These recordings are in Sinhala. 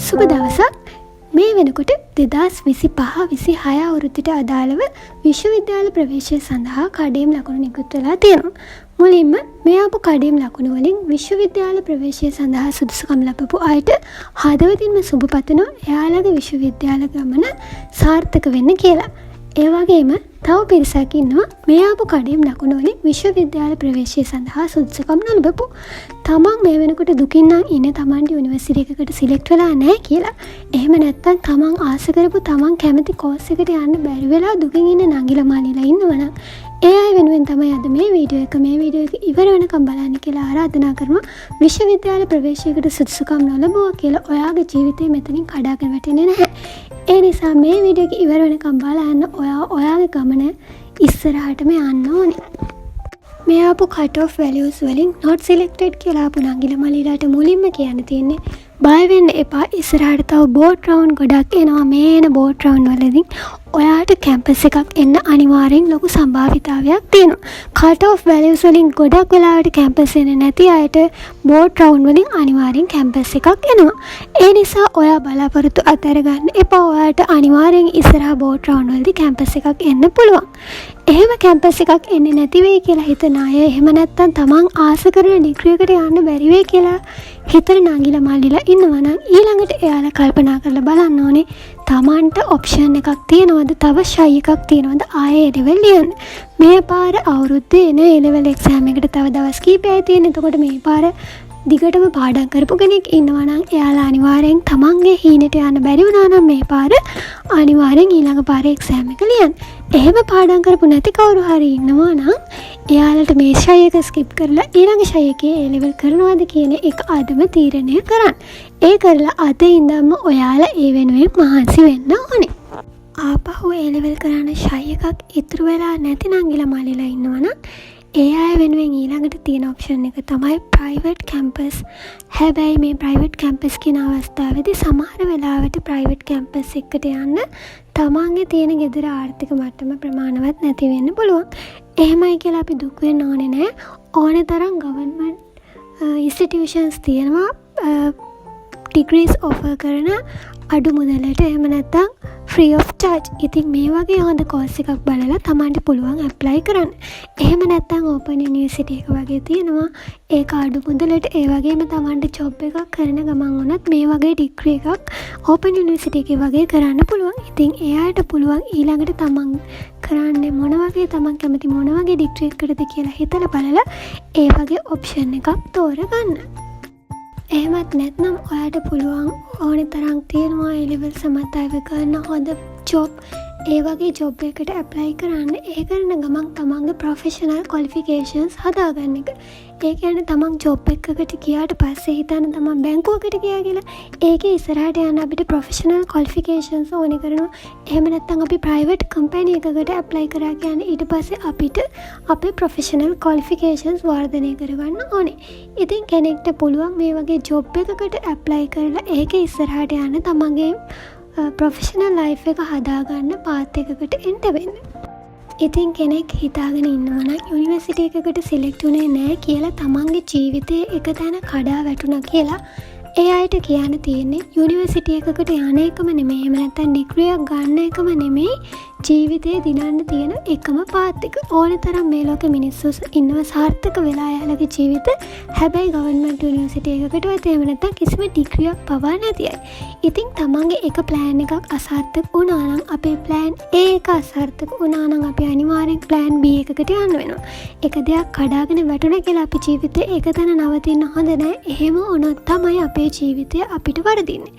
සුබ දවසක්. මේ වෙනකොට 2025-26 අවුරුද්දට අදාළව විශ්වවිද්‍යාල ප්‍රවේශය සඳහා කඩේම් ලකුණු නිකුත් වෙලා තියෙනවා. මුලින්ම මේ ආපු කඩේම් ලකුණු වලින් විශ්වවිද්‍යාල ප්‍රවේශය සඳහා සුදුසුකම් ලැබපු අයට හදවතින්ම සුබ පතනවා එයාලගේ විශ්වවිද්‍යාල ගමන සාර්ථක වෙන්න කියලා. ඒ වගේම තව පිරිසක් ඉන්නවා මේ ආපු කඩේම් ලකුණු වලින් විශ්වවිද්‍යාල ප්‍රවේශය සඳහා සුදුසුකම් නොලබපු. තමන් මේ වෙනකොට දුකින් නම් ඉන්නේ තමන්ගේ යුනිවර්සිටි එකකට සිලෙක්ට් වෙලා නැහැ කියලා. එහෙම නැත්නම් තමන් ආස කරපු තමන් කැමති කෝස් එකට යන්න බැරි වෙලා දුකින් ඉන්න නංගිලා මාලිලා ඉන්නවනම් ඒ අය වෙනුවෙන් තමයි අද මේ වීඩියෝ එක ඉවර වෙනකම් බලන්න කියලා ආරාධනා කරනවා. විශ්වවිද්‍යාල ප්‍රවේශයකට සුදුසුකම් නොලබුවා කියලා ඔයාගේ ජීවිතේ මෙතනින් කඩාගෙන වැටෙන්නේ නැහැ. ඒ නිසා මේ වීඩියෝ එක ඉවර වෙනකම් බලන්න ඔයාගේ ගමන ඉස්සරහටම යන්න ඕනේ. මේ ආපු cut off values වලින් not selected කියලා ආපු නංගිලා මල්ලිලාට මුලින්ම කියන්න තියෙන්නේ බය වෙන්න එපා. ඉස්සරහට තව බෝට් රවුන්ඩ් ගොඩක් එනවා. මේන බෝට් රවුන්ඩ් වලදී ඔයාට කැම්පස් එකක් එන්න අනිවාර්යෙන් ලොකු සම්භාවිතාවයක් තියෙනවා. cut off values වලින් ගොඩක් වෙලාවට කැම්පස් එන්නේ නැති අයට බෝට් රවුන්ඩ් වලින් අනිවාර්යෙන් කැම්පස් එකක් එනවා. ඒ නිසා ඔයා බලාපොරොත්තු අතර ගන්න එපා. ඔයාට අනිවාර්යෙන් ඉස්සරහ බෝට් රවුන්ඩ් වලදී කැම්පස් එකක් එන්න පුළුවන්. එහෙම කැම්පස් එකක් එන්නේ නැති වෙයි කියලා හිතන අය, එහෙම නැත්නම් තමන් ආස කරන ඩිග්‍රී එකට යන්න බැරි වෙයි කියලා හිතන නංගිලා මල්ලිලා ඉන්නවා නම් ඊළඟට එයාලා කල්පනා කරලා බලන්න ඕනේ තමන්ට ඔප්ෂන් එකක් තියෙනවද, තව ෂයි එකක් තියෙනවද ආයේ ඒ ලෙවල් ලියන්න. මේ පාර අවුරුද්දේ එන ඒ ලෙවල් එක්සෑම් එකට තව දවස් කීපයයි තියෙන. එතකොට මේ පාර දිගටම පාඩම් කරපු කෙනෙක් ඉන්නවා නම් එයාලා අනිවාර්යෙන් තමන්ගේ හීනෙට යන්න බැරි වුණා නම් මේ පාර අනිවාර්යෙන් ඊළඟ පාරේ එක්සෑම් එක ලියන්න. එහෙම පාඩම් කරපු නැති කවුරු හරි ඉන්නවා නම් එයාලට මේ ෂයි එක ස්කිප් කරලා ඊළඟ ෂයි එකේ ඒ ලෙවල් කරනවද කියන එක අදම තීරණය කරන්න. ඒ කරලා අද ඉඳන්ම ඔයාලා ඒ වෙනුවෙන් මහන්සි වෙන්න ඕනේ. ආපහු ඒ ලෙවල් කරන්න ෂයි එකක් ඉතුරු වෙලා නැති නංගිලා මාලිලා ඉන්නවා නම් ඒ අය වෙනුවෙන් ඊළඟට තියෙන ඔප්ෂන් එක තමයි ප්‍රයිවට් කැම්පස්. හැබැයි මේ ප්‍රයිවට් කැම්පස් කියන අවස්ථාවේදී සමහර වෙලාවට ප්‍රයිවට් කැම්පස් එකට යන්න තමන්ගේ තියෙන ගෙදර ආර්ථික මට්ටම ප්‍රමාණවත් නැති වෙන්න පුළුවන්. එහෙමයි කියලා අපි දුක් වෙන්න ඕනේ නැහැ. ඕනේ තරම් ගවර්න්මන්ට් ඉන්ස්ටිටියුෂන්ස් තියෙනවා ඩිග්‍රීස් ඔෆර් කරන අඩු මුදලට, එහෙම නැත්නම් ෆ්‍රී ඔෆ් චාර්ජ්. ඉතින් මේ වගේ හොඳ කෝස් එකක් බලලා තමන්ට පුළුවන් ඇප්ලයි කරන්න. එහෙම නැත්නම් ඕපන් යුනිවර්සිටි එක වගේ තියෙනවා ඒක අඩු මුදලට. ඒ වගේම තමන්ට ජොබ් එකක් කරන ගමන් වුණත් මේ වගේ ඩිග්‍රී එකක් ඕපන් යුනිවර්සිටි එකේ වගේ කරන්න පුළුවන්. ඉතින් එයාට පුළුවන් ඊළඟට තමන් කරන්නේ මොන වගේ, තමන් කැමති මොන වගේ ඩිග්‍රී එකකටද කියලා හිතලා බලලා ඒ වගේ ඔප්ෂන් එකක් තෝරගන්න. එහෙමත් නැත්නම් ඔයාට පුළුවන් ඕනේ තරම් තියෙනවා ඒ ලෙවල් සමත් අයව කරන හොඳ ජොබ්, ඒ වගේ ජොබ් එකකට ඇප්ලයි කරන්න. ඒ කරන ගමන් තමන්ගේ ප්‍රොෆෙෂනල් ක්වොලිෆිකේෂන්ස් හදාගන්න එක. ඒ කියන්නේ තමන් ජොබ් එකකට ගියාට පස්සේ හිතන්න තමන් බැංකුවකට ගියා කියලා. ඒකේ ඉස්සරහට යන අපිට ප්‍රොෆෙෂනල් ක්වොලිෆිකේෂන්ස් ඕනේ කරනවා. එහෙම නැත්නම් අපි ප්‍රයිවට් කම්පැනි එකකට ඇප්ලයි කරා කියන්නේ ඊට පස්සේ අපිට අපේ ප්‍රොෆෙෂනල් ක්වොලිෆිකේෂන්ස් වර්ධනය කරගන්න ඕනේ. ඉතින් කෙනෙක්ට පුළුවන් මේ වගේ ජොබ් එකකට ඇප්ලයි කරලා ඒකේ ඉස්සරහට යන තමන්ගේ ප්‍රොෆෙෂනල් ලයිෆ් එක හදාගන්න පාත් එකකට එන්න වෙන්න. ඉතින් කෙනෙක් හිතාගෙන ඉන්නවා නම් යුනිවර්සිටි එකකට සිලෙක්ට් වුණේ නැහැ කියලා තමන්ගේ ජීවිතේ එක තැන කඩා වැටුණා කියලා ඒ අයට කියන්න තියෙන්නේ යුනිවර්සිටි එකකට යන එකම නෙමෙයි, එහෙම නැත්නම් ඩිග්‍රී එකක් ගන්න එකම නෙමෙයි ජීවිතේ දිනන්න තියෙන එකම පාත් එක. ඕනේ තරම් මේ ලෝකෙ මිනිස්සු ඉන්නවා සාර්ථක වෙලා යාලගේ ජීවිත. හැබැයි ගවර්න්මන්ට් යුනිවර්සිටි එකකටවත් එහෙම නැත්නම් කිසිම ඩිග්‍රී එකක් පවා නැති අය. ඉතින් තමන්ගේ එක ප්ලෑන් එකක් අසාර්ථක වුණා නම්, අපේ ප්ලෑන් A එක අසාර්ථක වුණා නම් අපි අනිවාර්යෙන් ප්ලෑන් B එකකට යන්න වෙනවා. එක දෙයක් කඩාගෙන වැටුණා කියලා අපි ජීවිතේ එක තැන නවතින්න හොඳ නැහැ. එහෙම වුණොත් තමයි අපේ ජීවිතය අපිට වරදින්නේ.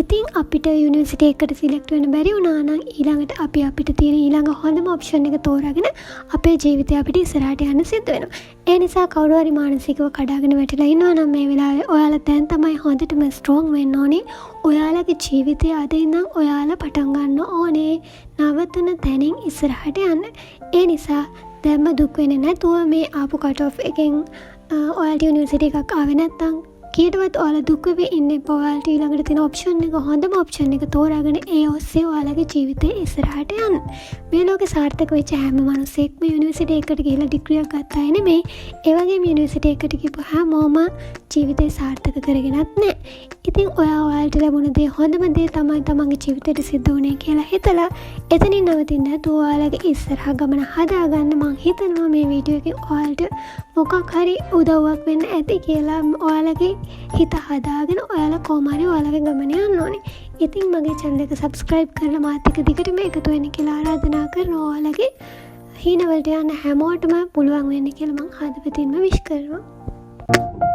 ඉතින් අපිට යුනිවර්සිටි එකකට සිලෙක්ට් වෙන්න බැරි වුණා නම් ඊළඟට අපිට තියෙන ඊළඟ හොඳම ඔප්ෂන් එක තෝරාගෙන අපේ ජීවිතය අපිට ඉස්සරහට යන්න සිද්ධ වෙනවා. ඒ නිසා කවුරු හරි මානසිකව කඩාගෙන වැටිලා ඉන්නවා නම් මේ වෙලාවේ ඔයාලා දැන් තමයි හොඳටම ස්ට්‍රෝං වෙන්න ඕනේ. ඔයාලගේ ජීවිතය අද ඉඳන් ඔයාලා පටන් ගන්න ඕනේ නවතුන තැනින් ඉස්සරහට යන්න. ඒ නිසා දැන්ම දුක් වෙන්නේ නැතුව මේ ආපු කට් ඔෆ් එකෙන් ඔයාලට යුනිවර්සිටි එකක් ආවේ නැත්නම් කීටවත් ඔයාලා දුක් වෙවි ඉන්න එපා. ඔයාලට ඊළඟට තියෙන ඔප්ෂන් එක හොඳම ඔප්ෂන් එක තෝරාගෙන ඒ ඔස්සේ ඔයාලගේ ජීවිතේ ඉස්සරහට යන්න. මේ ලෝකේ සාර්ථක වෙච්ච හැම මිනිස්සෙක්ම යුනිවර්සිටි එකකට ගිහලා ඩිග්‍රියක් ගත්ත අය නෙමෙයි. ඒ වගේම යුනිවර්සිටි එකට ගිහපු හැමෝම ජීවිතේ සාර්ථක කරගෙනත් නැහැ. ඉතින් ඔයාලට ලැබුණ දේ හොඳම දේ තමයි තමන්ගේ ජීවිතේට සිද්ධ වුණේ කියලා හිතලා එතනින් නවතින්න නැතුව ඔයාලගේ ඉස්සරහ ගමන හදාගන්න. මං හිතනවා මේ වීඩියෝ එකෙන් ඔයාලට මොකක් හරි උදව්වක් වෙන්න ඇති කියලා. ඔයාලගේ හිත හදාගෙන ඔයාලා කොහොම හරි ඔයාලගේ ගමන යන්න ඕනේ. ඉතින් මගේ channel එක subscribe කරලා මාත් එක්ක දිගටම එකතු වෙන්න කියලා ආරාධනා කරනවා. ඔයාලගේ හීනවලට යන හැමෝටම පුළුවන් වෙන්න කියලා මං හදවතින්ම wish කරනවා.